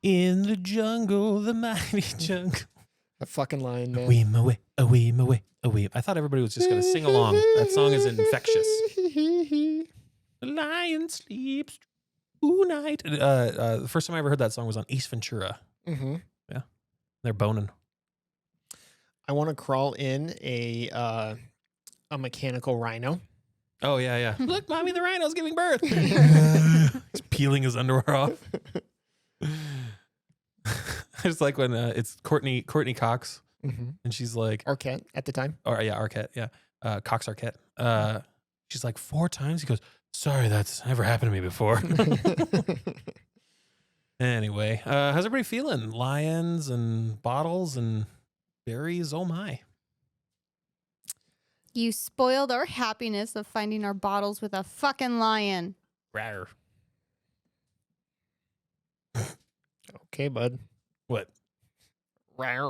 In the jungle, the mighty jungle. A fucking lion, man. Away, my way, away, my way, away. I thought everybody was just going to sing along. That song is infectious. The lion sleeps tonight. The first time I ever heard that song was on Ace Ventura. Mm-hmm. Yeah. They're boning. I want to crawl in a mechanical rhino. Oh, yeah. Look, Mommy, the rhino's giving birth. He's peeling his underwear off. It's like when it's Courtney Cox, and she's like Arquette at the time. Or yeah, Arquette, yeah, Cox Arquette. She's like 4 times. He goes, "Sorry, that's never happened to me before." Anyway, how's everybody feeling? Lions and bottles and berries. Oh my! You spoiled our happiness of finding our bottles with a fucking lion. Rawr. Okay, bud. What? That's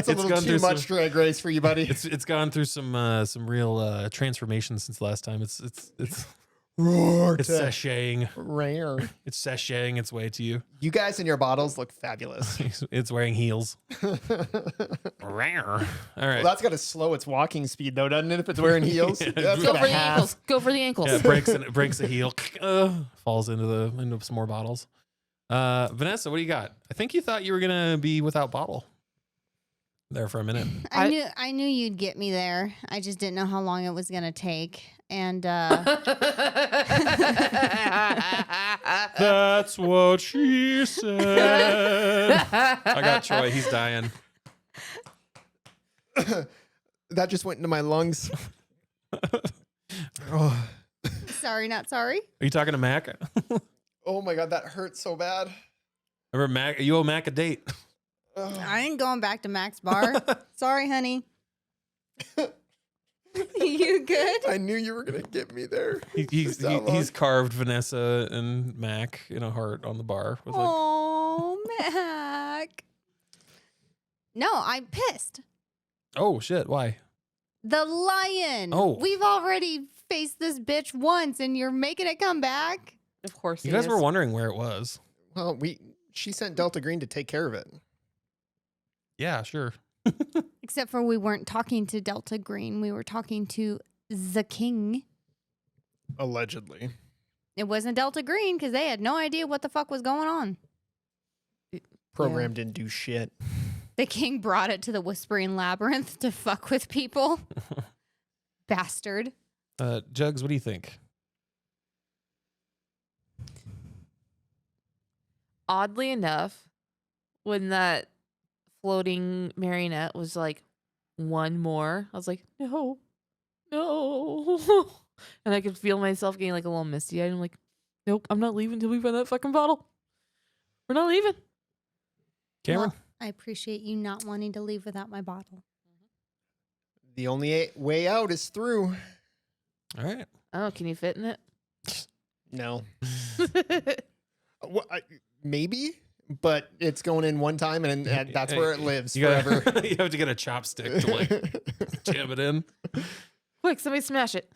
a little too much Drag Race for you, buddy. It's gone through some real transformation since last time. It's sashaying. Rare. It's sashaying its way to you. You guys in your bottles look fabulous. It's wearing heels. Rare. All right. Well, that's got to slow its walking speed, though, doesn't it? If it's wearing heels, Yeah. That's Go gotta for the have- ankles. Go for the ankles. Yeah, it breaks a heel. Falls into some more bottles. Vanessa, what do you got? I think you thought you were gonna be without bottle there for a minute. I knew you'd get me there. I just didn't know how long it was gonna take. And That's what she said. I got Troy. He's dying. That just went into my lungs. Oh. sorry, not sorry. Are you talking to Mac? Oh my God, that hurts so bad. Remember Mac? You owe Mac a date. I ain't going back to Mac's bar. Sorry, honey. You good? I knew you were gonna get me there. He's carved Vanessa and Mac in a heart on the bar. With Oh, Mac. No, I'm pissed. Oh shit! Why? The lion. Oh. We've already faced this bitch once, and you're making it come back. Of course, You guys were wondering where it was. Well, she sent Delta Green to take care of it. Yeah, sure. Except for we weren't talking to Delta Green. We were talking to the king. Allegedly. It wasn't Delta Green because they had no idea what the fuck was going on. Program didn't do shit. The king brought it to the Whispering Labyrinth to fuck with people. Bastard. Jugs, what do you think? Oddly enough, when that floating marionette was like, one more, I was like, no. And I could feel myself getting like a little misty eyed. I'm like, nope, I'm not leaving until we find that fucking bottle. We're not leaving. Cameron? Well, I appreciate you not wanting to leave without my bottle. The only way out is through. All right. Oh, can you fit in it? No. Maybe, but it's going in one time, and that's where it lives forever. You have to get a chopstick to like jam it in. Quick, somebody smash it.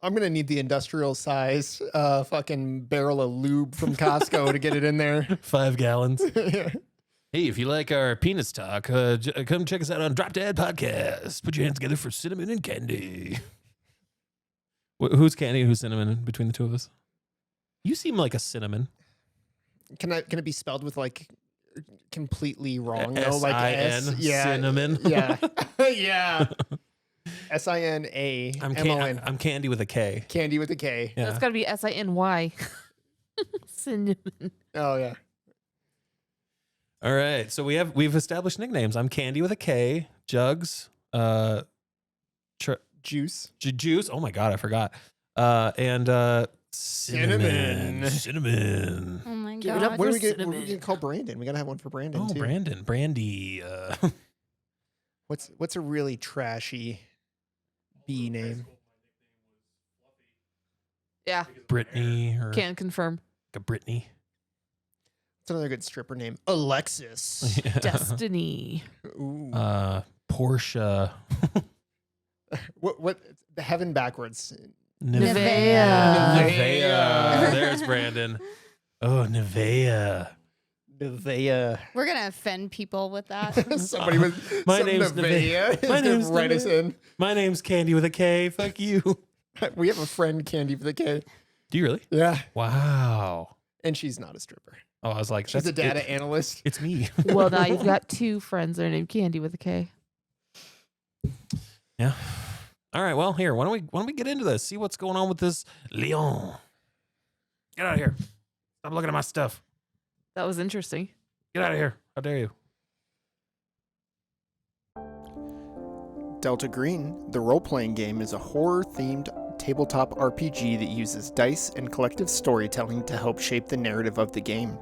I'm going to need the industrial size fucking barrel of lube from Costco to get it in there. 5 gallons. Yeah. Hey, if you like our penis talk, come check us out on Drop Dad Podcast. Put your hands together for cinnamon and candy. Who's candy and who's cinnamon between the two of us? You seem like a cinnamon. Can it be spelled with like completely wrong? S-I-N, though? Like S, yeah, cinnamon. Yeah, yeah. SINAMON. I'm candy with a K. Candy with a K. Yeah. That's got to be SINY. Cinnamon. Oh yeah. All right, so we've established nicknames. I'm Candy with a K. Jugs. Juice. Juice. Oh my god, I forgot. And cinnamon. Cinnamon. Oh my Give it god. up. What are For we cinnamon. going to call Brandon? We got to have one for Brandon Oh, too. Brandon. Brandy. What's a really trashy bee name? Yeah, Brittany or can confirm. like a Brittany. What's another good stripper name? Alexis. Destiny. Ooh. Portia. What? The heaven backwards. Nevea. Nevea. There's Brandon. Oh, Nevea. Nevea. We're gonna offend people with that. Somebody with My some name's Nevea is My gonna name's write us in. My name's Candy with a K. Fuck you. We have a friend, Candy with a K. Do you really? Yeah. Wow. And she's not a stripper. Oh, I was like, She's a data analyst. It's me. Well, now you've got 2 friends that are named Candy with a K. Yeah. All right. Well, here. Why don't we get into this? See what's going on with this Leon. Get out of here. Stop looking at my stuff. That was interesting. Get out of here. How dare you? Delta Green, the role-playing game, is a horror-themed tabletop RPG that uses dice and collective storytelling to help shape the narrative of the game.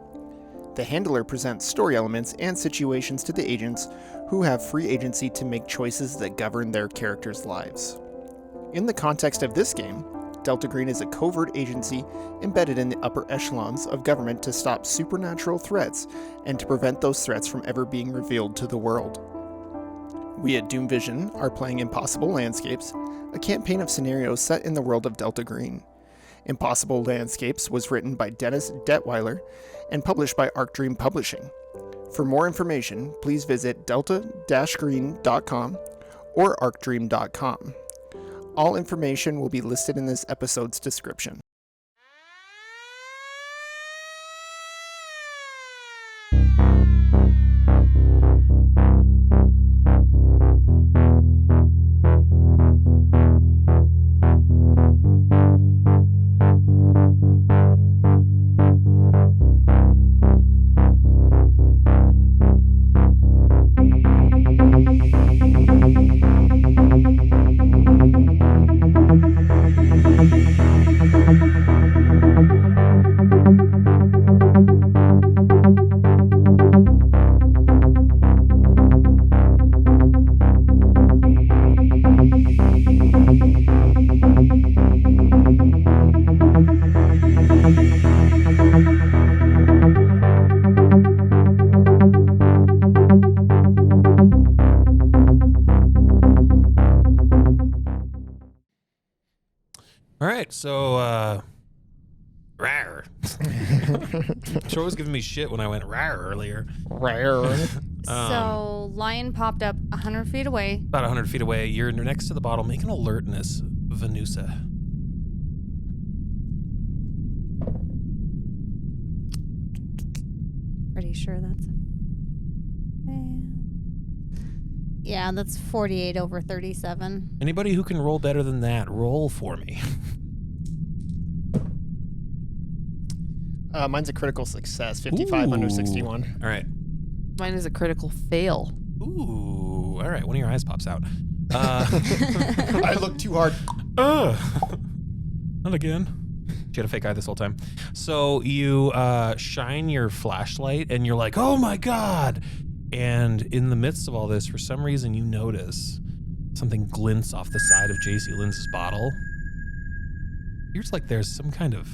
The handler presents story elements and situations to the agents who have free agency to make choices that govern their characters' lives. In the context of this game, Delta Green is a covert agency embedded in the upper echelons of government to stop supernatural threats and to prevent those threats from ever being revealed to the world. We at DoomVision are playing Impossible Landscapes, a campaign of scenarios set in the world of Delta Green. Impossible Landscapes was written by Dennis Detweiler and published by Arcdream Publishing. For more information, please visit delta-green.com or arcdream.com. All information will be listed in this episode's description. All right. So, rawr. She was giving me shit when I went rawr earlier. Rare. So lion popped up 100 feet away. About 100 feet away. You're next to the bottle. Make an alertness, Venusa. Pretty sure that's a fail. Yeah, that's 48 over 37. Anybody who can roll better than that, roll for me. Mine's a critical success, 55 under Ooh. 61. All right. Mine is a critical fail. Ooh. All right. One of your eyes pops out. I look too hard. Not again. She had a fake eye this whole time. So you shine your flashlight and you're like, oh my God. And in the midst of all this, for some reason, you notice something glints off the side of JC Linz's bottle. Here's like there's some kind of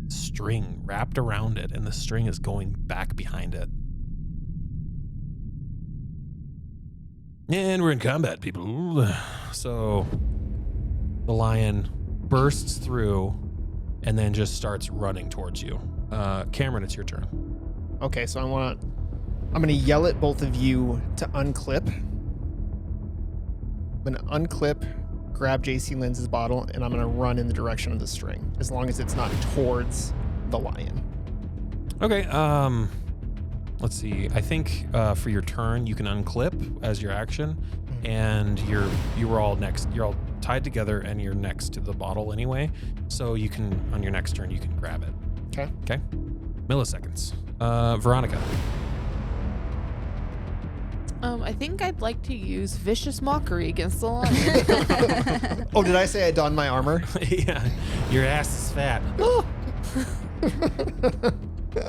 string wrapped around it, and the string is going back behind it. And we're in combat, people. So the lion bursts through and then just starts running towards you. Cameron, it's your turn. Okay, so I'm gonna yell at both of you to unclip. I'm gonna unclip, grab JC Linz's bottle, and I'm gonna run in the direction of the string, as long as it's not towards the lion. Okay, let's see. I think for your turn, you can unclip as your action, and you're all tied together, and you're next to the bottle anyway. So you can, on your next turn, you can grab it. Okay. Okay. Milliseconds. Veronica. I think I'd like to use vicious mockery against the lion. Oh, did I say I donned my armor? Yeah, your ass is fat.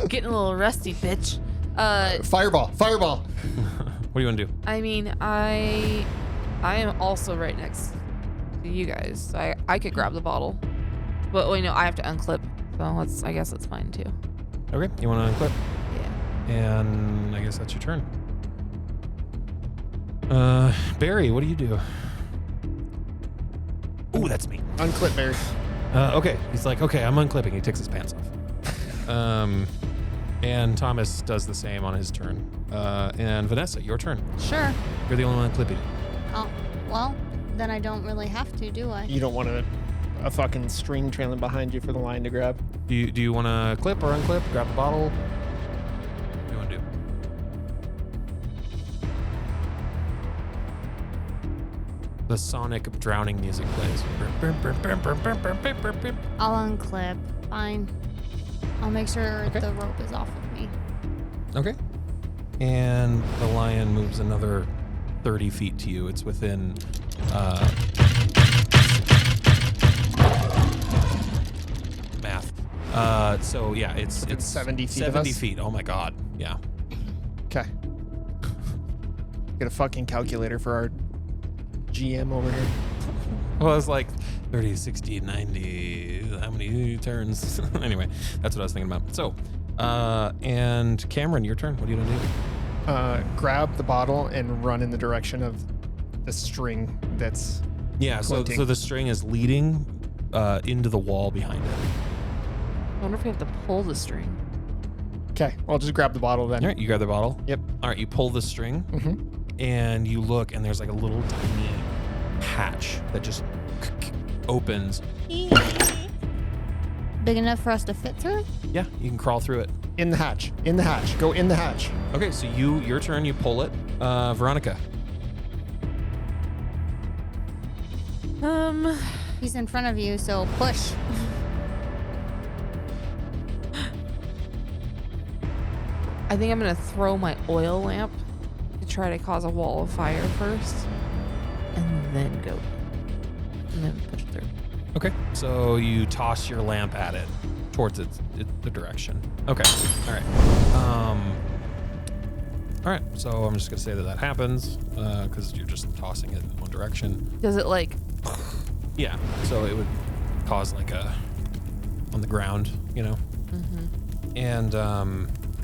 Getting a little rusty, bitch. Fireball! What do you want to do? I mean, I am also right next to you guys. I could grab the bottle, but wait, no, I have to unclip. So I guess that's fine too. Okay, you want to unclip? Yeah. And I guess that's your turn. Barry, what do you do? Ooh, that's me. Unclip, Barry. Okay, he's like, okay, I'm unclipping. He takes his pants off. And Thomas does the same on his turn. And Vanessa, your turn. Sure. You're the only one clipping. Oh, well, then I don't really have to, do I? You don't want a fucking string trailing behind you for the lion to grab. Do you want to clip or unclip? Grab the bottle? What do you want to do? The sonic drowning music plays. I'll unclip. Fine. I'll make sure Okay. the rope is off of me. Okay. And the lion moves another 30 feet to you. It's within math. So yeah, it's 70 feet of 70 us? feet. Oh my god. Yeah. Okay. Get a fucking calculator for our GM over here. Well, it's like 30, 60, 90. How many turns? Anyway, that's what I was thinking about. So, and Cameron, your turn. What are you gonna do? Grab the bottle and run in the direction of the string that's Yeah. So floating. the string is leading into the wall behind it. I wonder if we have to pull the string. Okay. I'll just grab the bottle then. All right, you grab the bottle. Yep. All right, you pull the string. Mm-hmm. And you look, and there's like a little tiny hatch that just opens. Big enough for us to fit through? Yeah, you can crawl through it. In the hatch. In the hatch. Go in the hatch. Okay, so your turn, you pull it. Veronica. He's in front of you, so push. I think I'm gonna throw my oil lamp to try to cause a wall of fire first, and then go, and then push through. Okay, so you toss your lamp at it towards the direction. Okay, all right. All right, so I'm just gonna say that happens because you're just tossing it in one direction. Does it like? Yeah, so it would cause like a on the ground, you know. Mm-hmm. And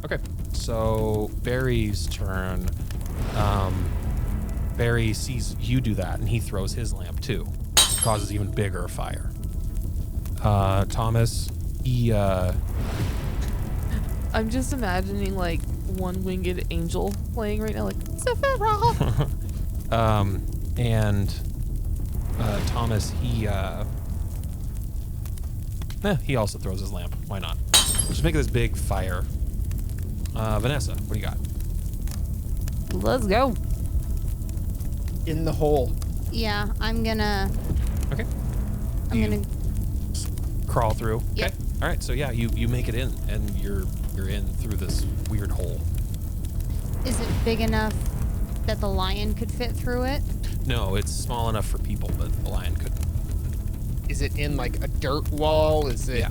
okay, so Barry's turn. Barry sees you do that, and he throws his lamp too. Causes even bigger fire. Thomas, he I'm just imagining like one winged angel playing right now, like Sephiroth. and Thomas, he also throws his lamp. Why not? Just make this big fire. Vanessa, what do you got? Let's go. In the hole. Yeah, I'm gonna Okay. I'm You gonna crawl through. Yep. Okay. All right. So yeah, you make it in, and you're in through this weird hole. Is it big enough that the lion could fit through it? No, it's small enough for people, but the lion couldn't. Is it in like a dirt wall? Is it? Yeah.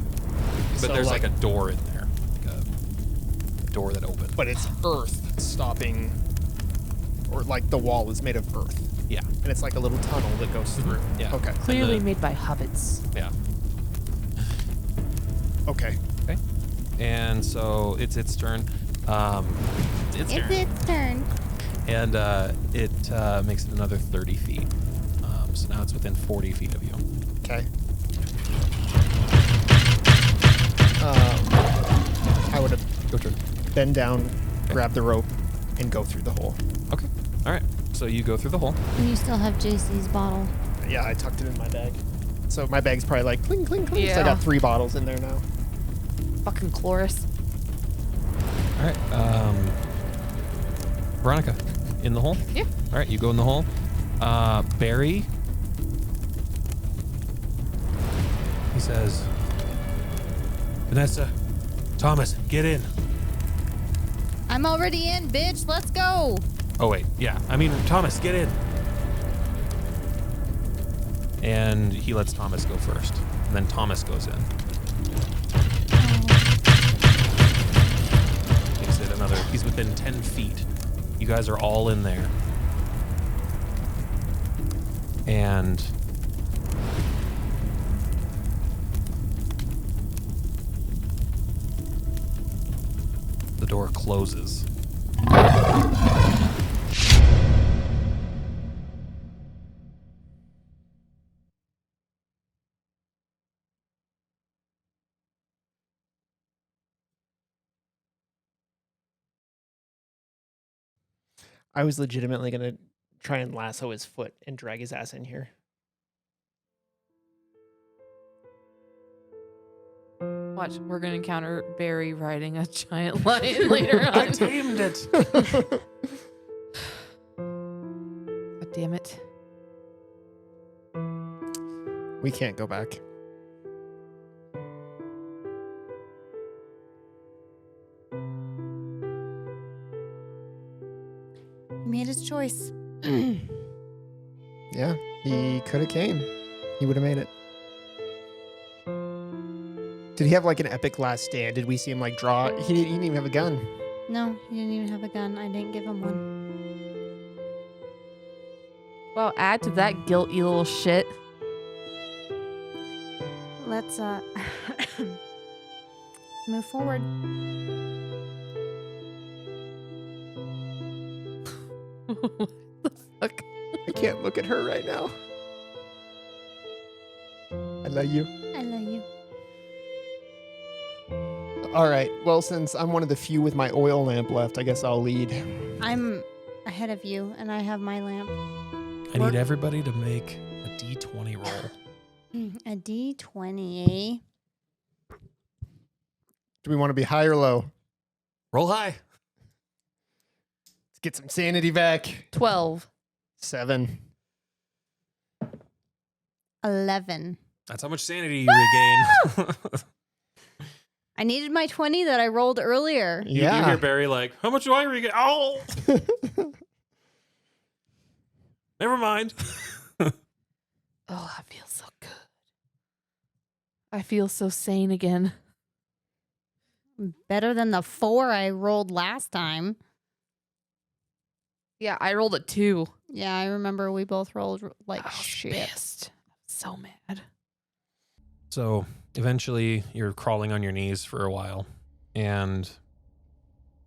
But So, there's like a door in there, like a door that opens. But it's earth stopping, or like the wall is made of earth, Yeah. and it's like a little tunnel that goes through. Yeah. Okay. Clearly the- made by hobbits. Yeah. Okay. Okay. And so it's its turn. It's turn. It's turn. And it makes it another 30 feet. So now it's within 40 feet of you. Okay. I would have Go turn. bend down, grab the rope, and go through the hole. Okay. All right. So you go through the hole. And you still have JC's bottle. Yeah, I tucked it in my bag. So my bag's probably like cling, cling, cling. So I Yeah. got 3 bottles in there now. Fucking Chloris. All right. Veronica, in the hole? Yeah. All right, you go in the hole. Barry, he says, Vanessa, Thomas, get in. I'm already in, bitch. Let's go. Oh, wait. Yeah. I mean, Thomas, get in. And he lets Thomas go first. And then Thomas goes in. Makes it another. He's within 10 feet. You guys are all in there. And the door closes. I was legitimately going to try and lasso his foot and drag his ass in here. Watch, we're gonna encounter Barry riding a giant lion later I on. tamed it. God damn it. We can't go back. He made his choice. Yeah, he could have came. He would have made it. Did he have like an epic last stand? Did we see him like draw? He didn't even have a gun. No, he didn't even have a gun. I didn't give him one. Well, add to that guilt, you little shit. Let's move forward. What the fuck? I can't look at her right now. I love you. I love you. All right. Well, since I'm one of the few with my oil lamp left, I guess I'll lead. I'm ahead of you, and I have my lamp. I need everybody to make a D20 roll. A D20, eh? Do we want to be high or low? Roll high. Let's get some sanity back. 12. 7. 11. That's how much sanity you regain. I needed my 20 that I rolled earlier. You Yeah. hear Barry like, how much do I regain? Oh, never mind. Oh, I feel so good. I feel so sane again. Better than the 4 I rolled last time. Yeah, I rolled a 2. Yeah, I remember we both rolled like I was shit. pissed. So mad. So eventually you're crawling on your knees for a while, and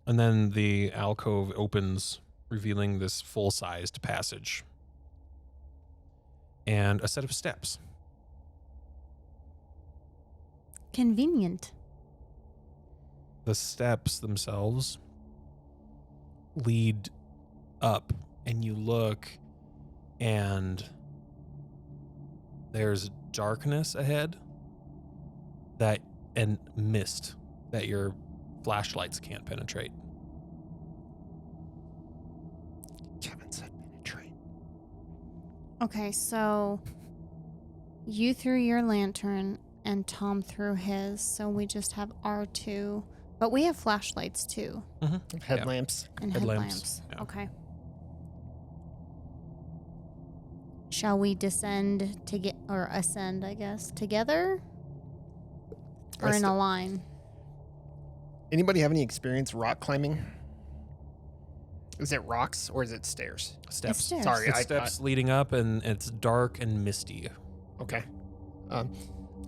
then the alcove opens, revealing this full-sized passage and a set of steps. Convenient. The steps themselves lead up, and you look, and there's darkness ahead and mist that your flashlights can't penetrate. Kevin said penetrate. Okay, so you threw your lantern and Tom threw his, so we just have our 2. But we have flashlights too. Headlamps. And Headlamps, headlamps. yeah. Okay. Shall we descend or ascend, I guess, together? Or in a line? Anybody have any experience rock climbing? Is it rocks or is it stairs? Steps. stairs. Sorry, It's steps leading up, and it's dark and misty. Okay. I'm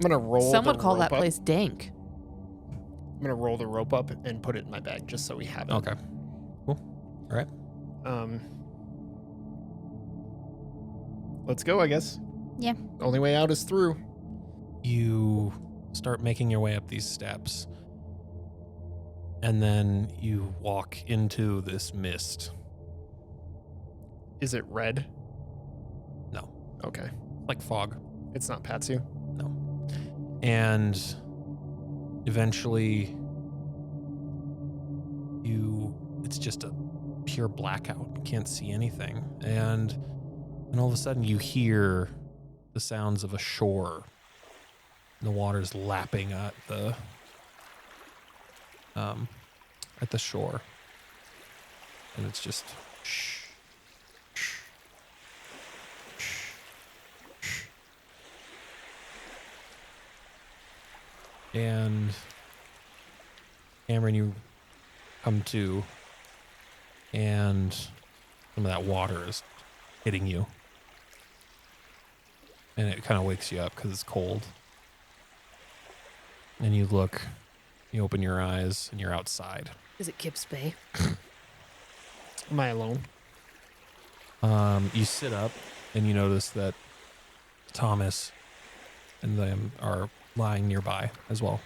gonna roll. Some the would call that rope up. place dank. I'm gonna roll the rope up and put it in my bag just so we have it. Okay. Cool. All right. Let's go, I guess. Yeah. The only way out is through. You start making your way up these steps, and then you walk into this mist. Is it red? No. Okay. Like fog. It's not Patsu. No. And eventually it's just a pure blackout. You can't see anything. And all of a sudden you hear the sounds of a shore. And the water's lapping at the shore. And it's just shh. And Cameron, you come to, and some of that water is hitting you. And it kind of wakes you up because it's cold. And you look, you open your eyes, and you're outside. Is it Gibbs Bay? Am I alone? You sit up, and you notice that Thomas and them are lying nearby as well.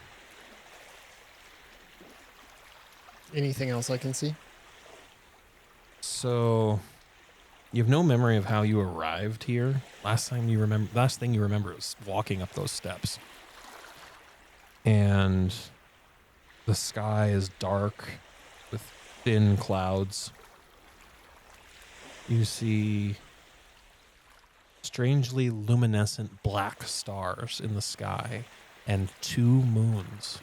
Anything else I can see? So you have no memory of how you arrived here. Last thing you remember is walking up those steps. And the sky is dark with thin clouds. You see strangely luminescent black stars in the sky and 2 moons.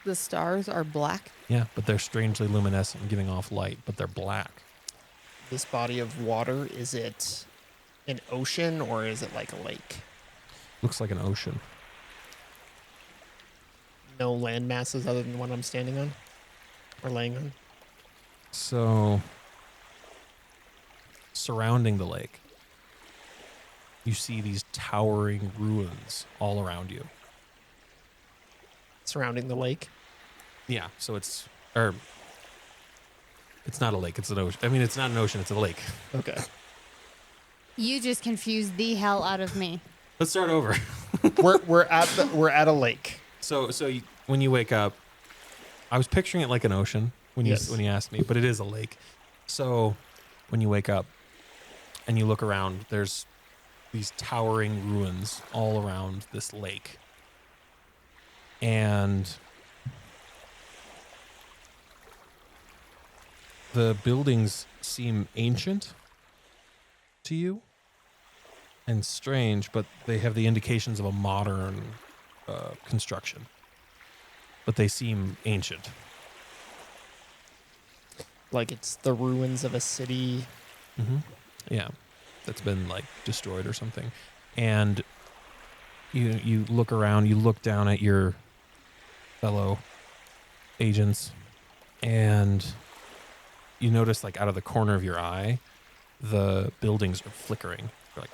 The stars are black. Yeah, but they're strangely luminescent and giving off light, but they're black. This body of water, is it an ocean or is it like a lake? Looks like an ocean. No land masses other than what I'm standing on or laying on? So, surrounding the lake, you see these towering ruins all around you. Surrounding the lake? Yeah, so it's not a lake, it's an ocean. I mean, it's not an ocean, it's a lake. Okay. You just confused the hell out of me. Let's start over. we're at a lake. So when you wake up, I was picturing it like an ocean when you asked me, but it is a lake. So when you wake up and you look around, there's these towering ruins all around this lake. And the buildings seem ancient to you and strange, but they have the indications of a modern construction. But they seem ancient. Like it's the ruins of a city. Mm-hmm. Yeah, that's been like destroyed or something. And you look around, you look down at your fellow agents, and you notice like out of the corner of your eye, the buildings are flickering. They're like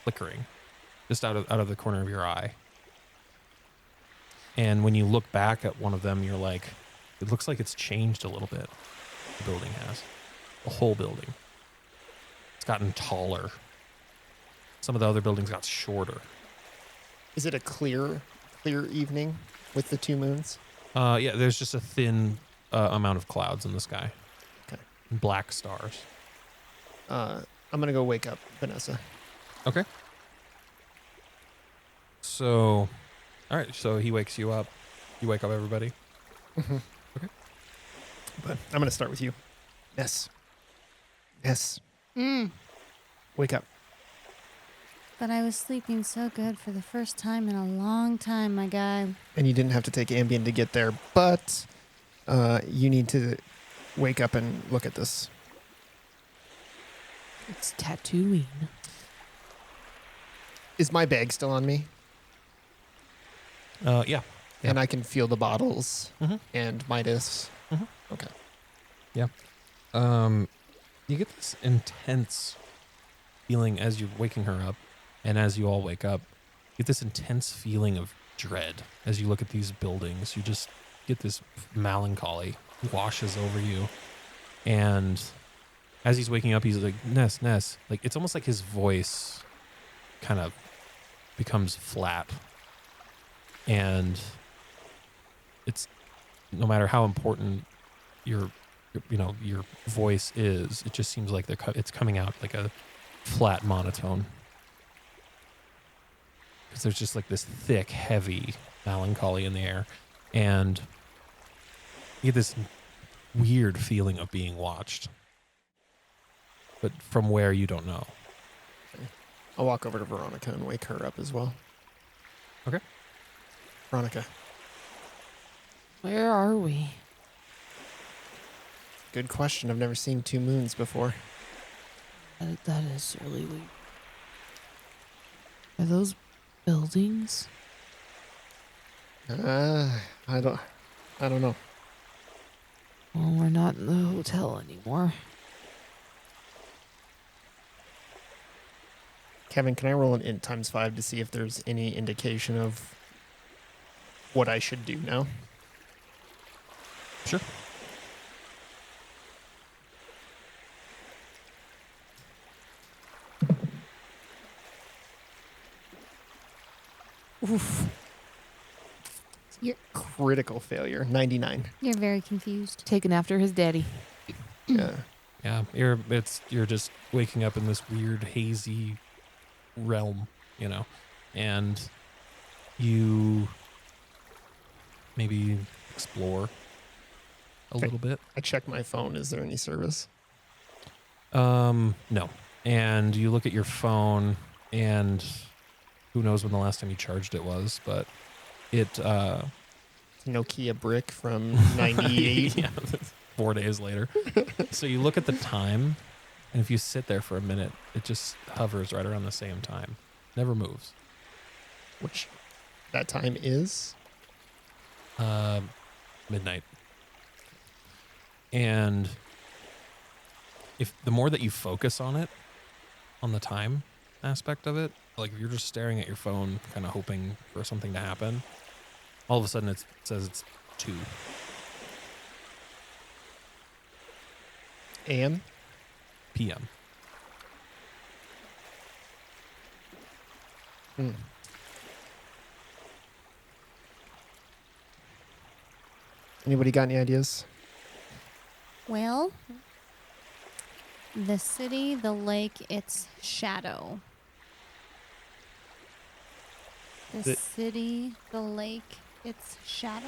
flickering, just out of the corner of your eye. And when you look back at one of them, you're like, it looks like it's changed a little bit. The building has. The whole building. It's gotten taller. Some of the other buildings got shorter. Is it a clear evening with the 2 moons? Yeah, there's just a thin amount of clouds in the sky. Okay. Black stars. I'm going to go wake up Vanessa. Okay. So, all right. So he wakes you up. You wake up everybody. Mm-hmm. Okay. But I'm going to start with you. Ness. Ness. Wake up. But I was sleeping so good for the first time in a long time, my guy. And you didn't have to take Ambien to get there, but you need to wake up and look at this. It's Tatooine. Is my bag still on me? Yeah. And I can feel the bottles Mm-hmm. and Midas. Mm-hmm. Okay. Yeah. You get this intense feeling as you're waking her up, and as you all wake up, you get this intense feeling of dread as you look at these buildings. You just get this melancholy washes over you, and as he's waking up, he's like, Ness. Like, it's almost like his voice kind of becomes flat, and it's no matter how important your voice is, it just seems like it's coming out like a flat monotone, because there's just like this thick, heavy melancholy in the air, and you get this weird feeling of being watched, but from where you don't know. I'll walk over to Veronica and wake her up as well. Okay. Veronica. Where are we? Good question. I've never seen 2 moons before. That is really weird. Are those buildings? I don't know. Well, we're not in the hotel anymore. Kevin, can I roll an int ×5 to see if there's any indication of what I should do now? Sure. Oof. Critical failure. 99. You're very confused. Taken after his daddy. Yeah. Yeah, you're just waking up in this weird hazy realm, and you maybe explore a Okay. little bit. I check my phone. Is there any service? No. And you look at your phone, and who knows when the last time you charged it was, but it Nokia brick from 98. yeah, 4 days later. So you look at the time, and if you sit there for a minute, it just hovers right around the same time. Never moves. Which that time is? Midnight. And if the more that you focus on it, on the time aspect of it, like if you're just staring at your phone, kind of hoping for something to happen, all of a sudden it says it's 2 AM? p.m. Hmm. Anybody got any ideas? Well, the city, the lake, its shadow. The city, the lake, its shadow.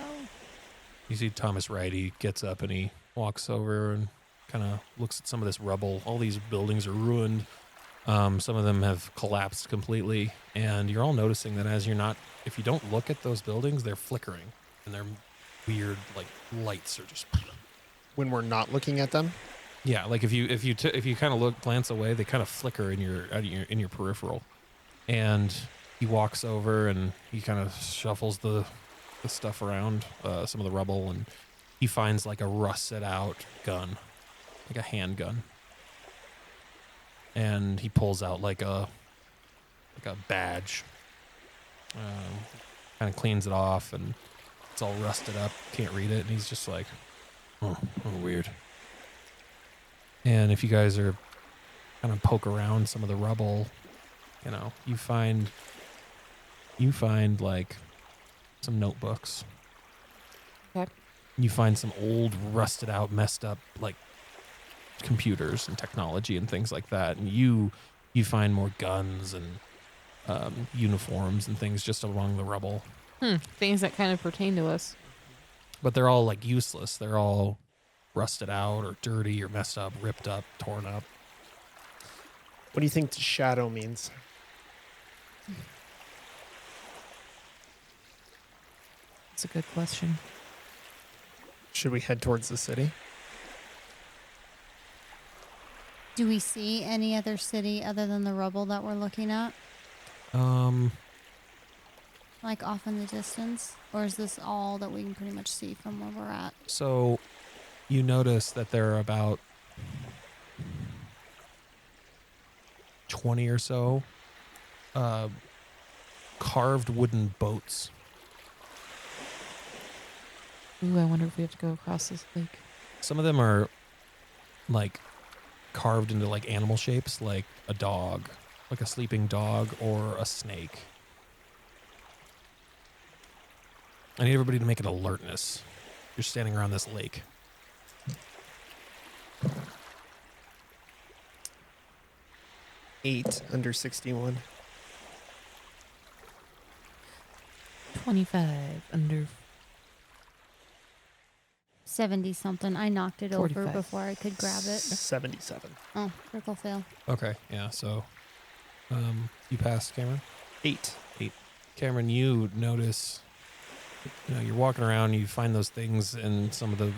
You see Thomas Wright, he gets up and he walks over and kind of looks at some of this rubble. All these buildings are ruined. Some of them have collapsed completely. And you're all noticing that if you don't look at those buildings, they're flickering. And they're weird, like lights are just... When we're not looking at them? Yeah, like if you kind of glance away, they kind of flicker in your peripheral. And he walks over and he kind of shuffles the stuff around, some of the rubble, and he finds like a rusted out gun, like a handgun. And he pulls out like a badge. Kind of cleans it off, and it's all rusted up. Can't read it, and he's just like, oh weird. And if you guys are kind of poke around some of the rubble, you find like some notebooks. Okay. You find some old, rusted out, messed up like computers and technology and things like that. And you find more guns and uniforms and things just along the rubble. Things that kind of pertain to us. But they're all like useless. They're all rusted out or dirty or messed up, ripped up, torn up. What do you think the shadow means? That's a good question. Should we head towards the city? Do we see any other city other than the rubble that we're looking at? Like off in the distance? Or is this all that we can pretty much see from where we're at? So you notice that there are about 20 or so carved wooden boats. Ooh, I wonder if we have to go across this lake. Some of them are like carved into like animal shapes, like a dog, like a sleeping dog or a snake. I need everybody to make an alertness. You're standing around this lake. Eight under 61. 25 under 70 something. I knocked it over 45. before I could grab it. 77. Oh, critical fail. Okay, yeah, so you passed, Cameron? 8. Cameron, you notice, you're walking around, you find those things in some of the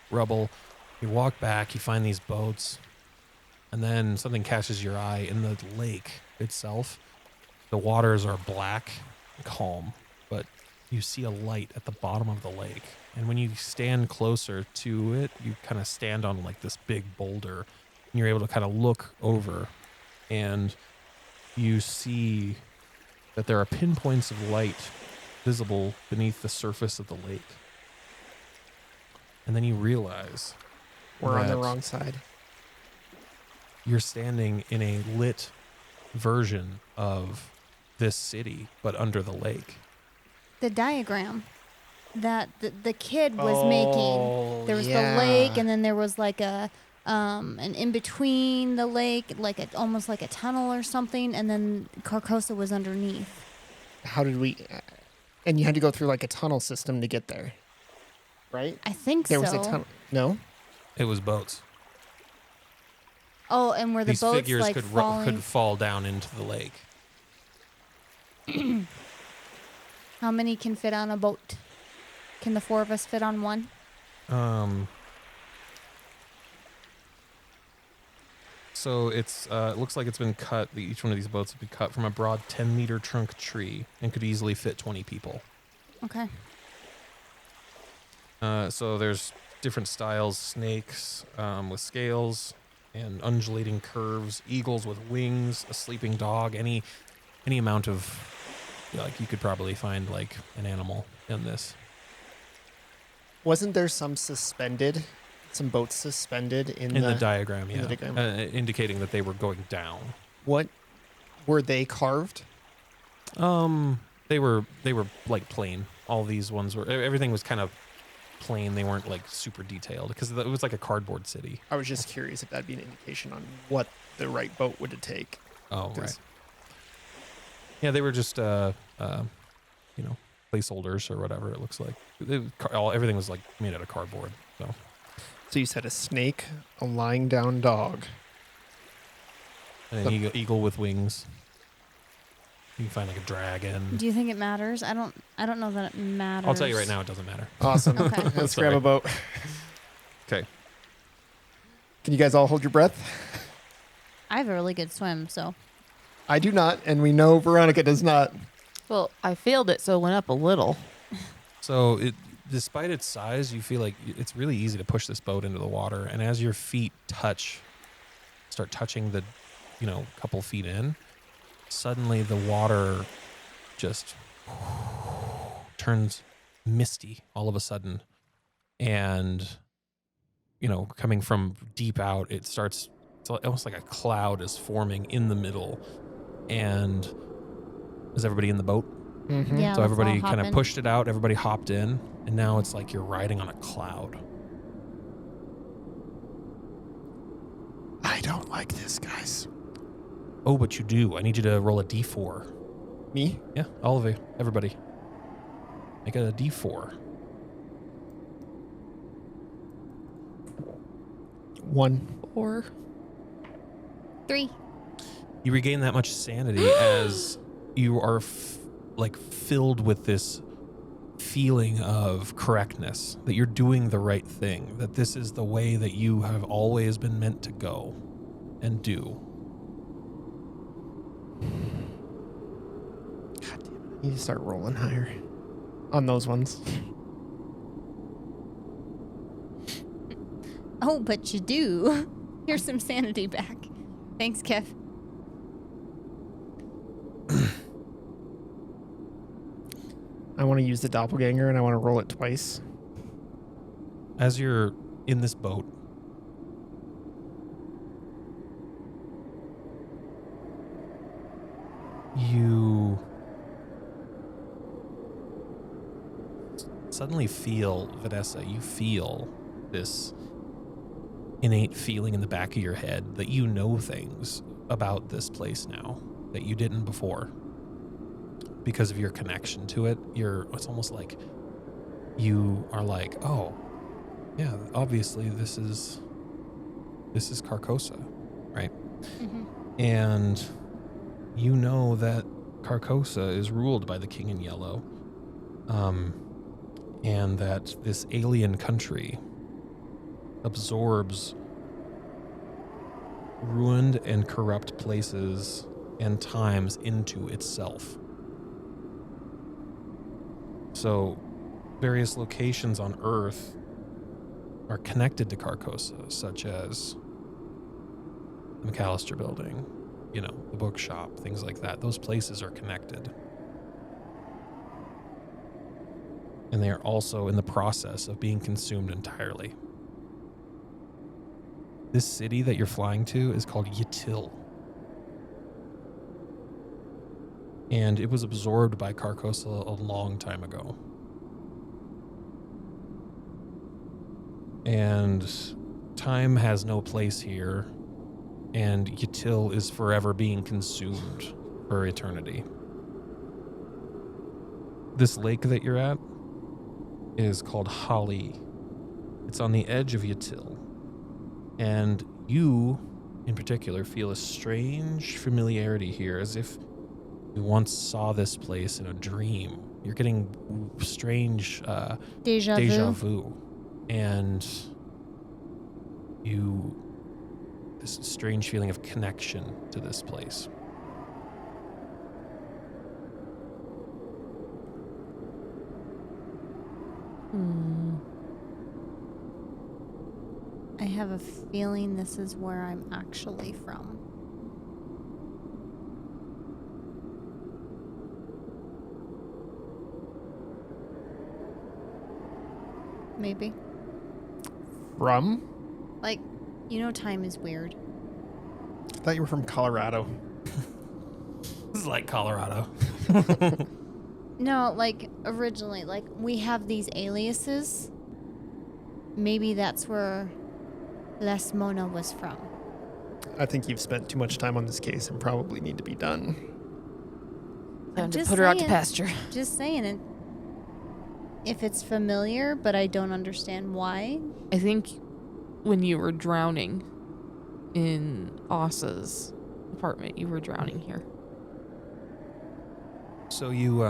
rubble. You walk back, you find these boats, and then something catches your eye in the lake itself. The waters are black, calm, but you see a light at the bottom of the lake. And when you stand closer to it, you kind of stand on like this big boulder, and you're able to kind of look over, and you see that there are pinpoints of light visible beneath the surface of the lake. And then you realize We're on the that wrong side. you're standing in a lit version of this city, but under the lake. the diagram that the kid was making. There was the lake, and then there was like an in between the lake, like almost like a tunnel or something, and then Carcosa was underneath. How did we? And you had to go through like a tunnel system to get there, right? I think There so. was a tunnel. No. It was boats. Oh, and where the These boats figures like could falling. fall down into the lake. How many can fit on a boat? Can the 4 of us fit on one? So it's it looks like it's been cut. Each one of these boats have been cut from a broad 10-meter trunk tree and could easily fit 20 people. Okay. So there's different styles: snakes with scales and undulating curves, eagles with wings, a sleeping dog. Any amount of, like, you could probably find like an animal in this. Wasn't there some boats suspended in In the diagram, in yeah, the diagram. indicating that they were going down. What were they carved? They were like plain. All these ones were. Everything was kind of plain. They weren't like super detailed because it was like a cardboard city. I was just curious if that'd be an indication on what the right boat would take. Oh, 'Cause- right. Yeah, they were just placeholders or whatever it looks like. Everything was like made out of cardboard. So you said a snake, a lying down dog. And an eagle with wings. You can find like a dragon. Do you think it matters? I don't know that it matters. I'll tell you right now, it doesn't matter. Awesome. Okay. Let's Sorry. grab a boat. Okay. Can you guys all hold your breath? I have a really good swim, so. I do not, and we know Veronica does not. Well, I failed it, so it went up a little. So despite its size, you feel like it's really easy to push this boat into the water. And as your feet start touching the, couple feet in, suddenly the water just turns misty all of a sudden. And, coming from deep out, it's almost like a cloud is forming in the middle. And is everybody in the boat? Mm-hmm. Yeah. So let's all everybody hop kind of in. pushed it out. Everybody hopped in. And now it's like you're riding on a cloud. I don't like this, guys. Oh, but you do. I need you to roll a d4. Me? Yeah, all of you. Everybody. Make it a d4. 1. 4. 3. You regain that much sanity as you are filled with this feeling of correctness, that you're doing the right thing, that this is the way that you have always been meant to go and do. God damn it. I need to start rolling higher on those ones. Oh, but you do. Here's some sanity back. Thanks, Kev. I want to use the doppelganger and I want to roll it twice. As you're in this boat, you suddenly feel, Vanessa, you feel this innate feeling in the back of your head that you know things about this place now that you didn't before. Because of your connection to it, it's almost like you are like, oh, yeah, obviously this is Carcosa, right? Mm-hmm. And you know that Carcosa is ruled by the King in Yellow, and that this alien country absorbs ruined and corrupt places and times into itself. So various locations on Earth are connected to Carcosa, such as the McAllister building, the bookshop, things like that. Those places are connected. And they are also in the process of being consumed entirely. This city that you're flying to is called Yatil. And it was absorbed by Carcosa a long time ago. And time has no place here, and Yatil is forever being consumed for eternity. This lake that you're at is called Holly. It's on the edge of Yatil. And you, in particular, feel a strange familiarity here, as if you once saw this place in a dream. You're getting strange deja vu. And this strange feeling of connection to this place. I have a feeling this is where I'm actually from. Maybe. From? Like, time is weird. I thought you were from Colorado. This is like Colorado. No, like, originally, like, we have these aliases. Maybe that's where Les Mona was from. I think you've spent too much time on this case and probably need to be done. Time to just put her out to saying. pasture. Just saying it. If it's familiar, but I don't understand why. I think when you were drowning in Asa's apartment, you were drowning here. So you're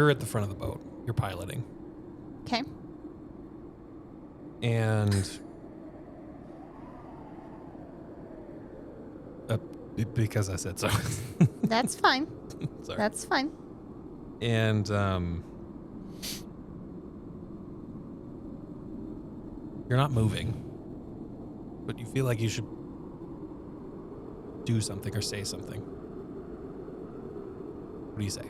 at the front of the boat. You're piloting. Okay. And because I said so. That's fine. Sorry. That's fine. And you're not moving, but you feel like you should do something or say something. What do you say?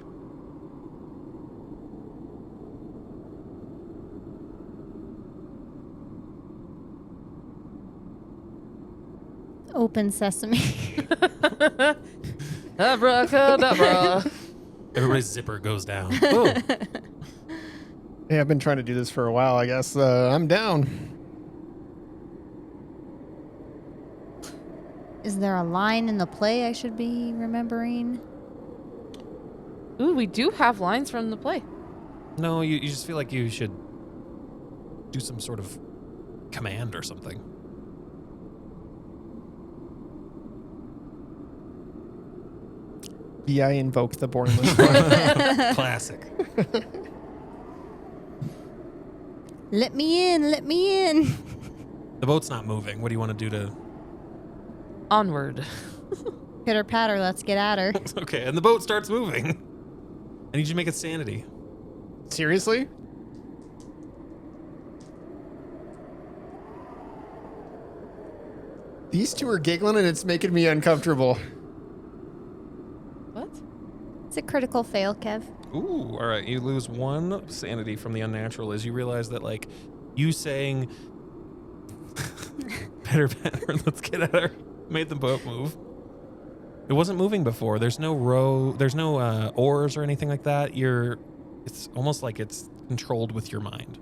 Open sesame. Abracadabra. Everybody's zipper goes down. Whoa. Hey, I've been trying to do this for a while, I guess. I'm down. Is there a line in the play I should be remembering? Ooh, we do have lines from the play. No, you just feel like you should do some sort of command or something. I invoke the Bornless one. Classic. Let me in, let me in. The boat's not moving. What do you want to do to... Onward. Pitter patter, let's get at her. Okay, and the boat starts moving. I need you to make a sanity. Seriously? These two are giggling and it's making me uncomfortable. What? It's a critical fail, Kev. Ooh, all right. You lose one sanity from the unnatural as you realize that, like, you saying, better, let's get at her, made the boat move. It wasn't moving before. There's no oars or anything like that. It's almost like it's controlled with your mind.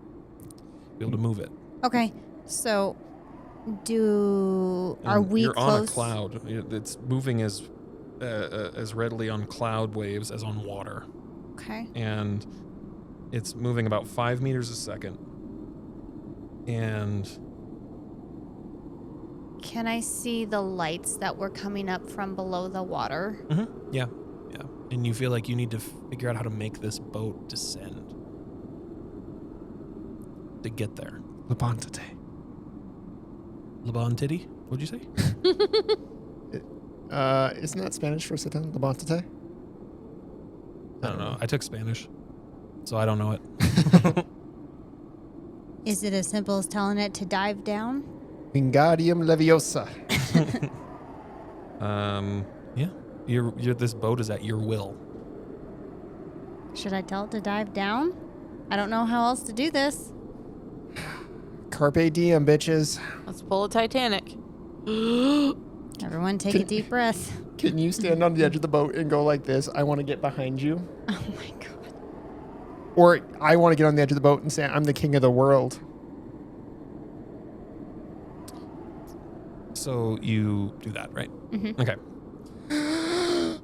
Be able to move it. Okay, so are And we you're close? on a cloud. It's moving as readily on cloud waves as on water. Okay. And it's moving about 5 meters a second. And Can I see the lights that were coming up from below the water? yeah. And you feel like you need to figure out how to make this boat descend to get there. Lebantate. Lebantate? What'd you say? Isn't that Spanish for sit down? Lebantate? I don't know. I took Spanish, so I don't know it. Is it as simple as telling it to dive down? Wingardium Leviosa. Yeah. This boat is at your will. Should I tell it to dive down? I don't know how else to do this. Carpe diem, bitches. Let's pull a Titanic. Everyone take a deep breath. Can you stand on the edge of the boat and go like this? I want to get behind you. Oh my god. Or I want to get on the edge of the boat and say, I'm the king of the world. So you do that, right? Mm-hmm. Okay.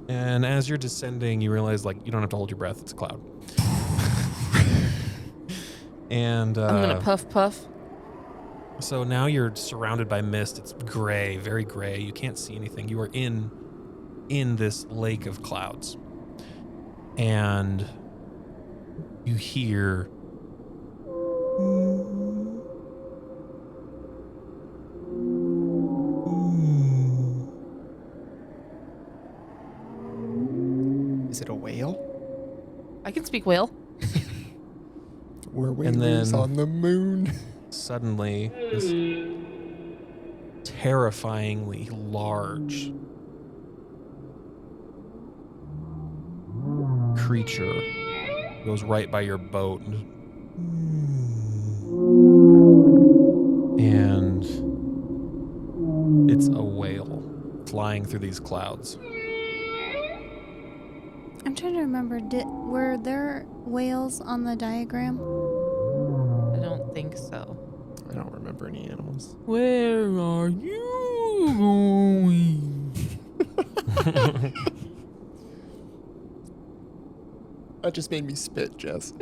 And as you're descending, you realize like you don't have to hold your breath. It's a cloud. And I'm gonna puff. so now you're surrounded by mist. It's gray, very gray. You can't see anything. You are in this lake of clouds. And you hear Is it a whale? I can speak whale. We're And whalers then- on the moon. suddenly this terrifyingly large creature goes right by your boat and it's a whale flying through these clouds. I'm trying to remember. Were there whales on the diagram? I don't think so. I don't remember any animals. Where are you going? That just made me spit, Jess.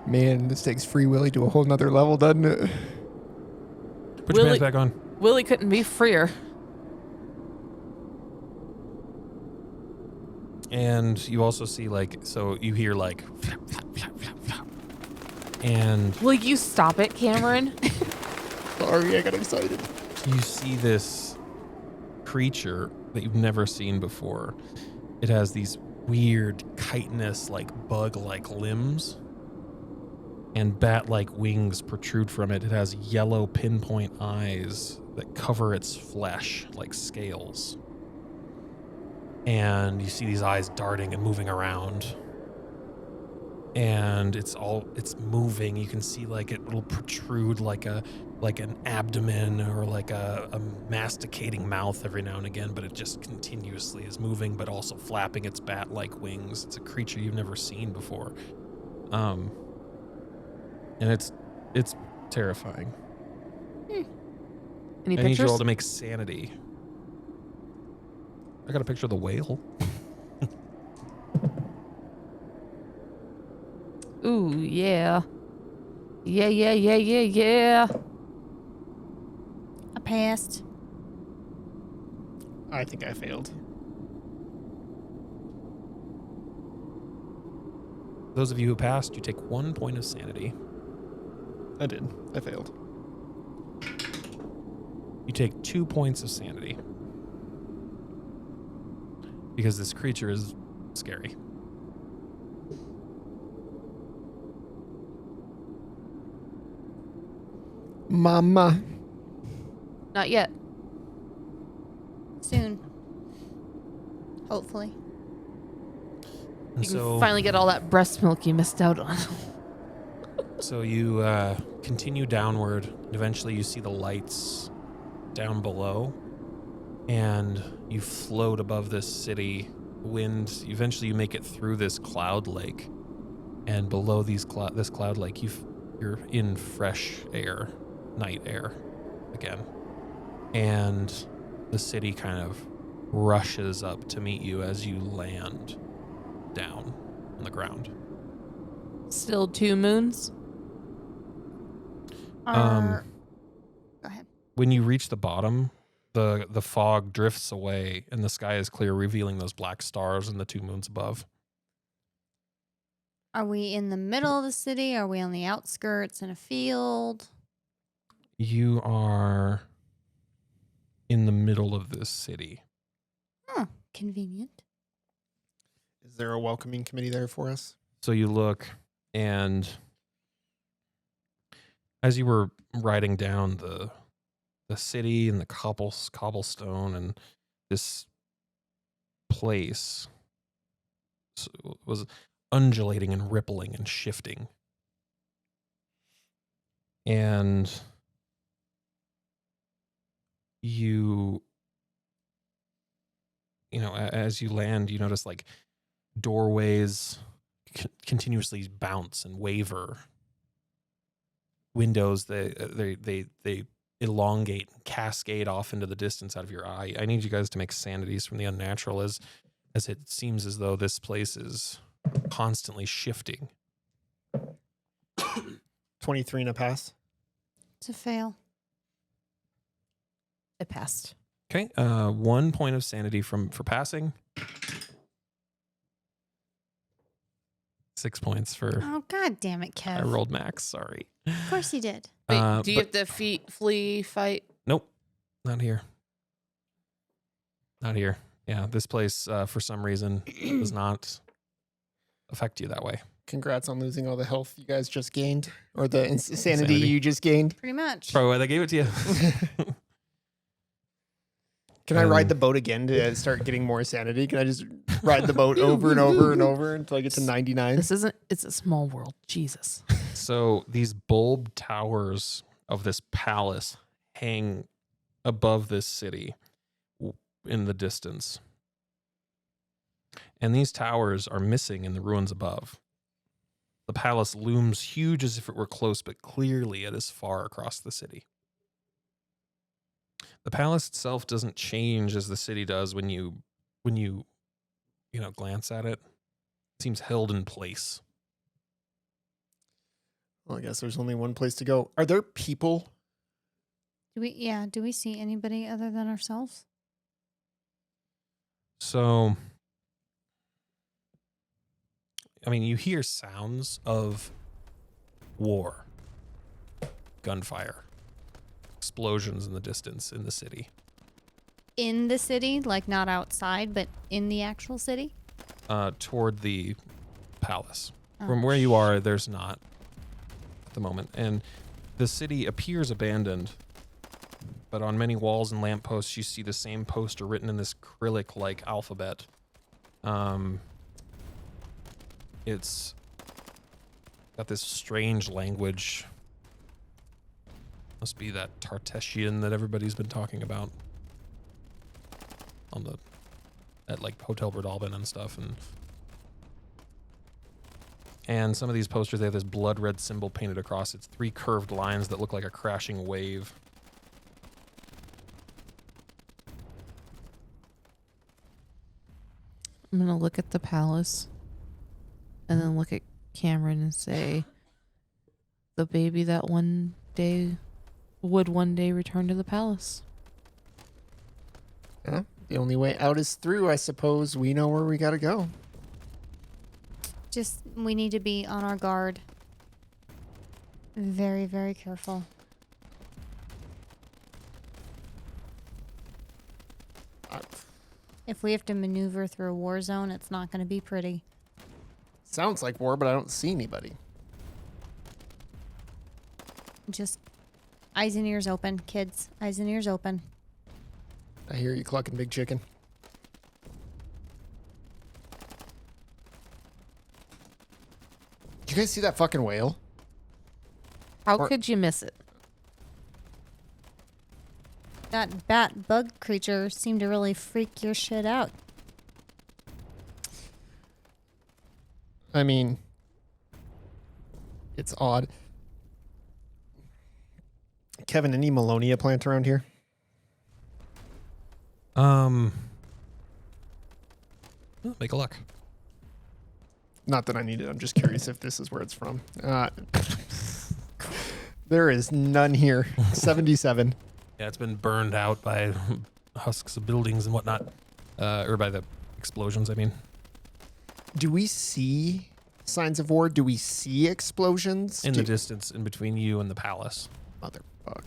Man, this takes Free Willy to a whole nother level, doesn't it? Put your Willie- pants back on. Willie couldn't be freer. And you also see like, so you hear like and Will you stop it, Cameron? Sorry, I got excited. you see this creature that you've never seen before. It has these weird chitinous, like bug-like limbs and bat-like wings protrude from it. It has yellow pinpoint eyes that cover its flesh like scales. And you see these eyes darting and moving around. And it's moving. You can see like it will protrude like an abdomen or like a masticating mouth every now and again, but it just continuously is moving, but also flapping its bat-like wings. It's a creature you've never seen before. And it's terrifying. Any I need you pictures? all to make sanity. I got a picture of the whale. Ooh, yeah. Yeah. I passed. I think I failed. Those of you who passed, you take 1 point of sanity. I did. I failed. You take 2 points of sanity. Because this creature is scary. Mama. Not yet. Soon. Hopefully. And You can finally get all that breast milk you missed out on. So you continue downward. And eventually you see the lights down below. And you float above this city. Wind. Eventually you make it through this cloud lake. And below this cloud lake, you're in fresh air. Night air again. And the city kind of rushes up to meet you as you land down on the ground. Still 2 moons? Go ahead. When you reach the bottom, the fog drifts away and the sky is clear, revealing those black stars and the 2 moons above. Are we in the middle of the city? Are we on the outskirts in a field? You are in the middle of this city. Huh. Convenient. Is there a welcoming committee there for us? So you look, and as you were riding down the city and the cobblestone and this place was undulating and rippling and shifting. And you know, as you land, you notice like doorways continuously bounce and waver. Windows, they elongate and cascade off into the distance out of your eye. I need you guys to make sanities from the unnatural as it seems as though this place is constantly shifting. 23 and a pass. It's a fail. It passed. Okay, 1 point of sanity for passing. 6 points for Oh, God damn it, I Kev. rolled max. Sorry. Of course you did. Wait, do you but- have to flee, fight? Nope, not here. Not here. Yeah, this place for some reason does not affect you that way. Congrats on losing all the health you guys just gained, or the sanity Sanity. you just gained. Pretty much. Probably why they gave it to you. Can I ride the boat again to start getting more sanity? Can I just ride the boat over and over and over until I get to 99? This isn't. It's a small world. Jesus. So these bulb towers of this palace hang above this city in the distance. And these towers are missing in the ruins above. The palace looms huge as if it were close, but clearly it is far across the city. The palace itself doesn't change as the city does when you glance at it. It seems held in place. Well, I guess there's only one place to go. Are there people? Do we see anybody other than ourselves? So, I mean, you hear sounds of war, gunfire, explosions in the distance in the city. In the city? Like not outside, but in the actual city? Toward the palace. Oh, From where you are, there's not at the moment. And the city appears abandoned, but on many walls and lampposts, you see the same poster written in this Cyrillic-like alphabet. It's got this strange language. Must be that Tartessian that everybody's been talking about at like Hotel Berdalben and stuff. And some of these posters, they have this blood red symbol painted across. It's 3 curved lines that look like a crashing wave. I'm gonna look at the palace, and then look at Cameron and say, "The baby that would one day return to the palace." Yeah, the only way out is through, I suppose. We know where we gotta go. Just, we need to be on our guard. Very, very careful. If we have to maneuver through a war zone, it's not going to be pretty. Sounds like war, but I don't see anybody. Just eyes and ears open, kids. Eyes and ears open. I hear you clucking, big chicken. Did you guys see that fucking whale? How Or- could you miss it? That bat bug creature seemed to really freak your shit out. I mean, it's odd. Kevin, any Melonia plant around here? Make a luck. Not that I need it. I'm just curious if this is where it's from. There is none here. 77. Yeah, it's been burned out by husks of buildings and whatnot, or by the explosions, I mean. Do we see signs of war? Do we see explosions? In the distance in between you and the palace. Motherfuck.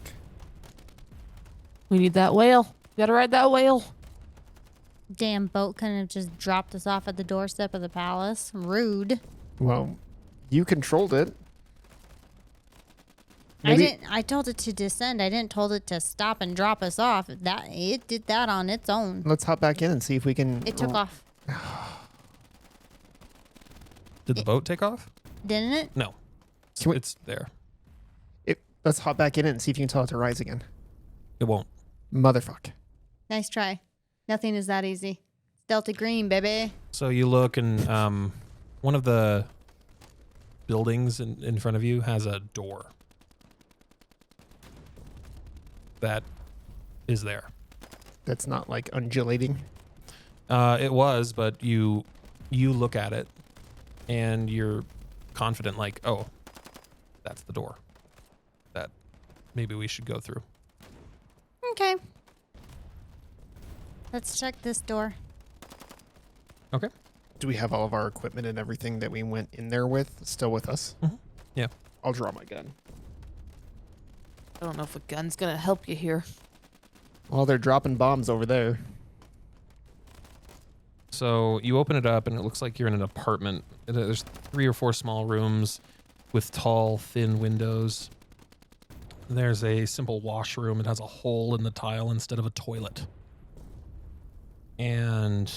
We need that whale. You gotta ride that whale. Damn boat couldn't have just dropped us off at the doorstep of the palace. Rude. Well, you controlled it. I told it to descend. I didn't told it to stop and drop us off. It did that on its own. Let's hop back in and see if we can. It took off, Did the boat take off? didn't it? No. Can we- It's there. Let's hop back in it and see if you can tell it to rise again. It won't. Motherfuck. Nice try. Nothing is that easy. It's Delta Green, baby. So you look, and one of the buildings in front of you has a door that is there. That's not like undulating. It was, but you look at it and you're confident, like, oh, that's the door that maybe we should go through. Okay. Let's check this door. Okay. Do we have all of our equipment and everything that we went in there with still with us? Mm-hmm. Yeah. I'll draw my gun. I don't know if a gun's gonna help you here. Well, they're dropping bombs over there. So you open it up and it looks like you're in an apartment. There's 3 or 4 small rooms with tall, thin windows. There's a simple washroom. It has a hole in the tile instead of a toilet. And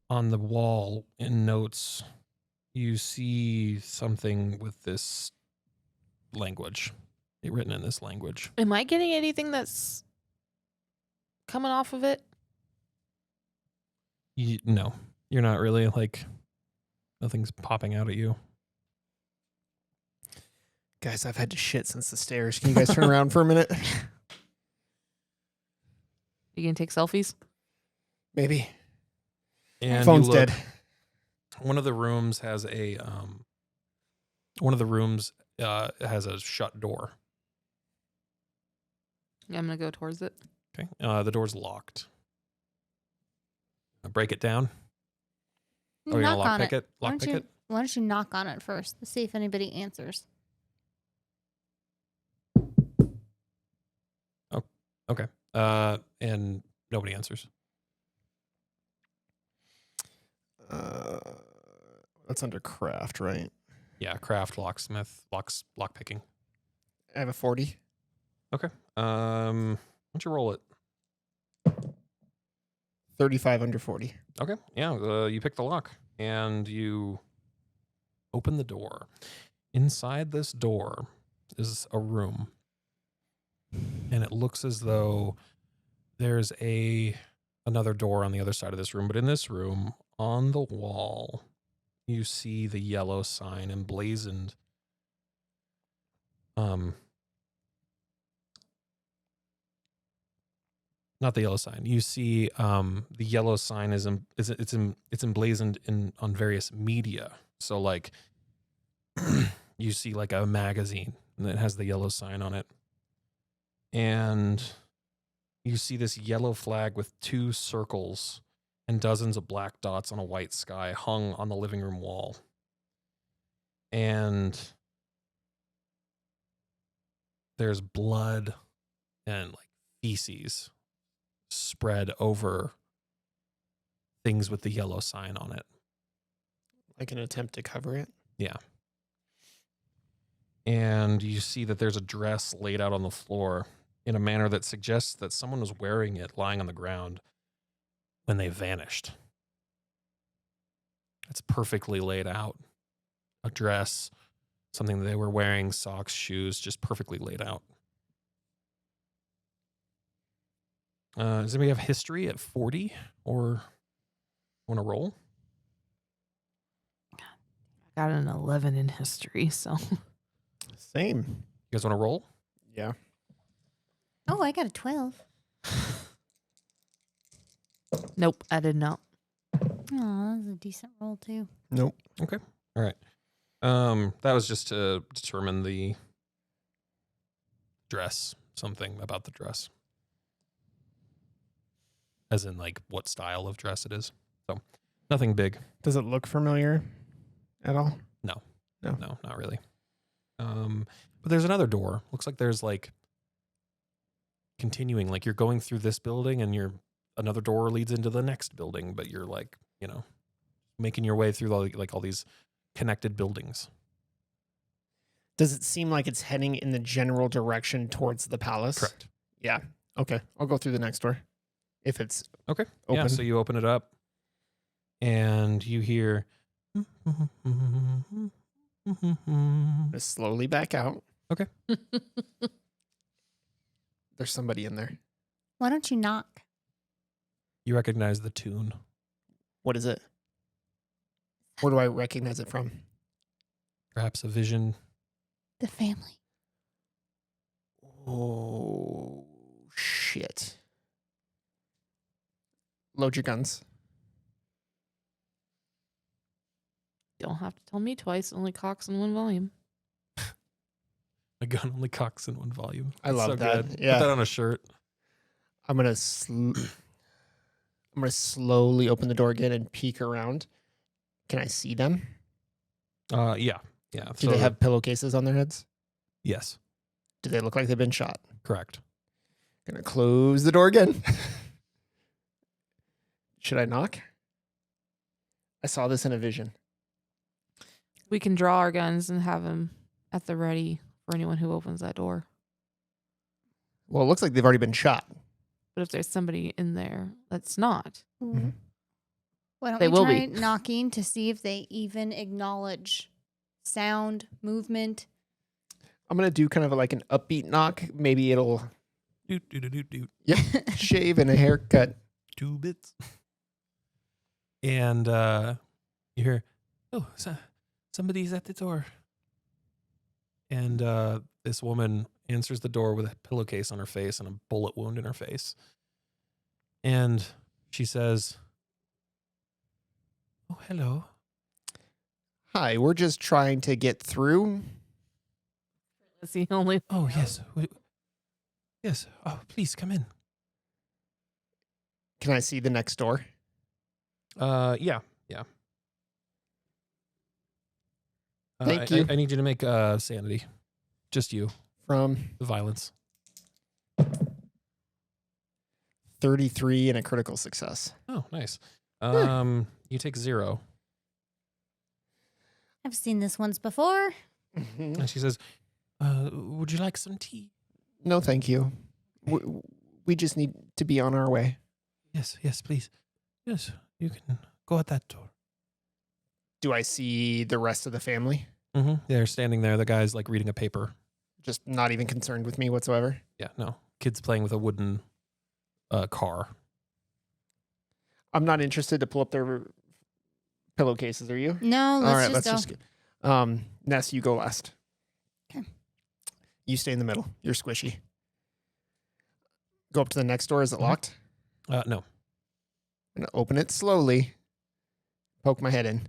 on the wall in notes, you see something with this language, written in this language. Am I getting anything that's coming off of it? No, you're not really. Like, nothing's popping out at you. Guys, I've had to shit since the stairs. Can you guys turn around for a minute? You gonna take selfies? Maybe. And Phone's you look, dead. One of the rooms has a shut door. Yeah, I'm gonna go towards it. Okay. The door's locked. Break it down. Oh, you're Knock gonna on lockpick it? Why don't Lockpick you- it? Why don't you knock on it first to see if anybody answers? Okay. And nobody answers. That's under craft, right? Yeah, craft, locksmith, lockpicking. I have a 40. Okay. Why don't you roll it? 35 under 40. Okay. Yeah, you pick the lock and you open the door. Inside this door is a room. And it looks as though there's another door on the other side of this room. But in this room, on the wall, you see the yellow sign emblazoned. Not the yellow sign. You see the yellow sign is emblazoned on various media. So like you see like a magazine and it has the yellow sign on it. And you see this yellow flag with 2 circles and dozens of black dots on a white sky hung on the living room wall. And there's blood and like feces spread over things with the yellow sign on it. Like an attempt to cover it? Yeah. And you see that there's a dress laid out on the floor in a manner that suggests that someone was wearing it lying on the ground when they vanished. It's perfectly laid out. A dress, something that they were wearing, socks, shoes, just perfectly laid out. Does anybody have history at 40 or want to roll? Got an 11 in history, so. Same. You guys want to roll? Yeah. Oh, I got a 12. Nope, I did not. Oh, that was a decent roll too. Nope. Okay. All right. That was just to determine the dress, something about the dress. As in, like, what style of dress it is. So, nothing big. Does it look familiar at all? No, not really. But there's another door. Looks like there's, like, continuing. Like, you're going through this building and another door leads into the next building, but you're, like, making your way through, all these connected buildings. Does it seem like it's heading in the general direction towards the palace? Correct. Yeah. Okay. I'll go through the next door. If it's Okay. open. Yeah, so you open it up and you hear Just slowly back out. Okay. There's somebody in there. Why don't you knock? You recognize the tune. What is it? Where do I recognize it from? Perhaps a vision. The family. Oh, shit. Load your guns. Don't have to tell me twice. Only cocks in one volume. A gun only cocks in one volume. I love so that. Good. Yeah. Put that on a shirt. I'm gonna slowly open the door again and peek around. Can I see them? Yeah. Do they have pillowcases on their heads? Yes. Do they look like they've been shot? Correct. Gonna close the door again. Should I knock? I saw this in a vision. We can draw our guns and have them at the ready for anyone who opens that door. Well, it looks like they've already been shot. But if there's somebody in there that's not, Mhm. Why don't They we will try be. knocking to see if they even acknowledge sound, movement? I'm gonna do kind of like an upbeat knock. Maybe it'll Doot, doot, doot, doot. shave and a haircut. 2 bits. And you hear, oh, somebody's at the door. And this woman answers the door with a pillowcase on her face and a bullet wound in her face. And she says, oh, hello. Hi, we're just trying to get through. that's the only. Oh, yes. Yes. Oh, please come in. Can I see the next door? Yeah. Thank you. I need you to make sanity. Just you. From The violence. 33 and a critical success. Oh, nice. You take 0. I've seen this once before. And she says, would you like some tea? No, thank you. We just need to be on our way. Yes, please. Yes, you can go at that door. Do I see the rest of the family? Mm-hmm. They're standing there. The guy's like reading a paper. Just not even concerned with me whatsoever. Yeah, no. Kid's playing with a wooden car. I'm not interested to pull up their pillowcases, are you? No, let's All right, just let's go. just go. Ness, you go last. Okay. You stay in the middle. You're squishy. Go up to the next door. Is it Mhm. locked? No. I'm going to open it slowly. Poke my head in.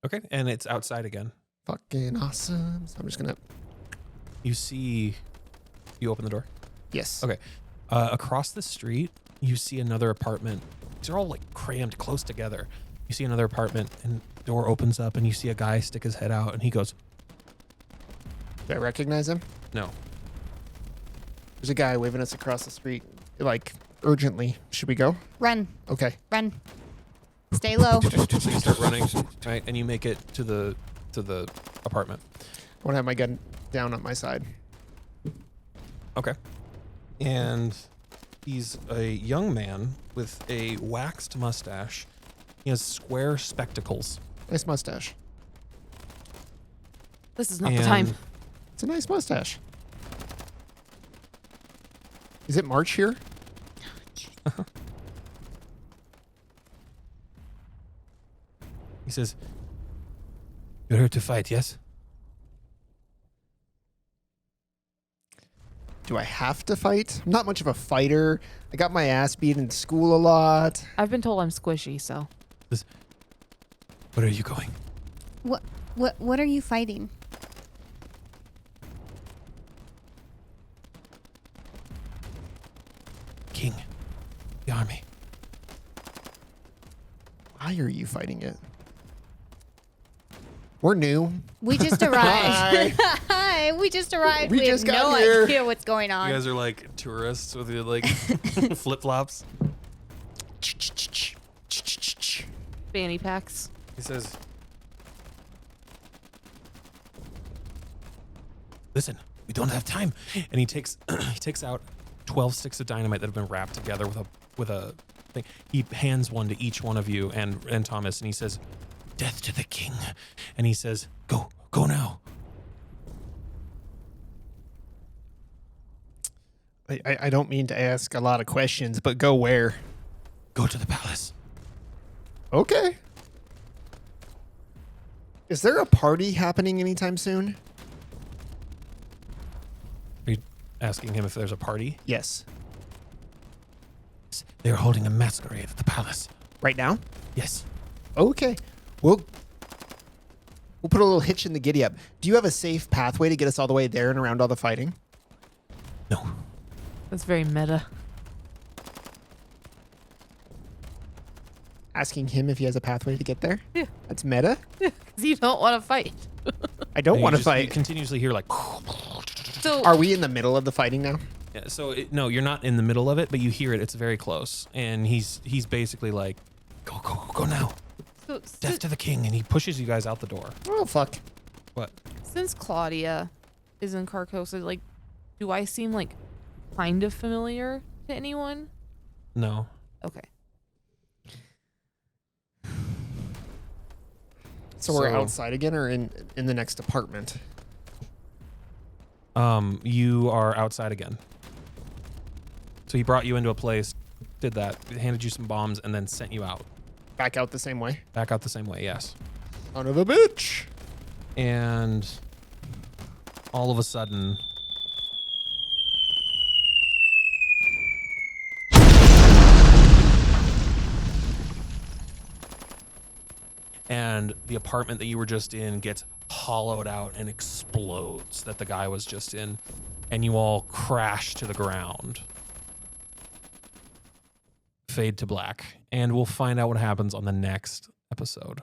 Okay, and it's outside again. Fucking awesome. So I'm just going to... You open the door. Yes. Okay. Across the street, you see another apartment. These are all like crammed close together. You see another apartment and the door opens up and you see a guy stick his head out and he goes, Do I recognize him? no. There's a guy waving us across the street, like, urgently. Should we go? Run, Okay. run. Stay low. So you start running, right? And you make it to the apartment. I want to have my gun down on my side. Okay. And he's a young man with a waxed mustache. He has square spectacles. Nice mustache. This is not the time. It's a nice mustache. Is it March here? He says, you're here to fight, yes? Do I have to fight? I'm not much of a fighter. I got my ass beat in school a lot. I've been told I'm squishy, so Where are you going? What are you fighting? King. The army. Why are you fighting it? We're new. We just arrived. Hi, we just arrived. We We, just have got no here. idea what's going on. You guys are like tourists with your like flip-flops. fanny packs. He says, listen, we don't have time. And he takes out 12 sticks of dynamite that have been wrapped together with a thing. He hands one to each one of you and Thomas, and he says, death to the king. And he says, go Go now. I don't mean to ask a lot of questions, but go where? Go to the palace. Okay. Is there a party happening anytime soon? Are you asking him if there's a party? Yes. They're holding a masquerade at the palace. Right now? Yes. Okay. We'll put a little hitch in the giddy up. Do you have a safe pathway to get us all the way there and around all the fighting? No. That's very meta. Asking him if he has a pathway to get there? Yeah. That's meta? Because you don't want to fight. I don't You want to just- You fight. continuously hear like. So Are we in the middle of the fighting now? Yeah, so no, you're not in the middle of it, but you hear it. It's very close, and he's basically like, go now, death to the king, and he pushes you guys out the door. Oh, fuck. What? since Claudia is in Carcosa, like, do I seem like kind of familiar to anyone? No. Okay. So we're outside again or in the next apartment? You are outside again. So he brought you into a place, did that, handed you some bombs, and then sent you out. Back out the same way? Back out the same way, yes. Son of a bitch. And all of a sudden, and the apartment that you were just in gets hollowed out and explodes that the guy was just in, and you all crash to the ground. Fade to black. And we'll find out what happens on the next episode.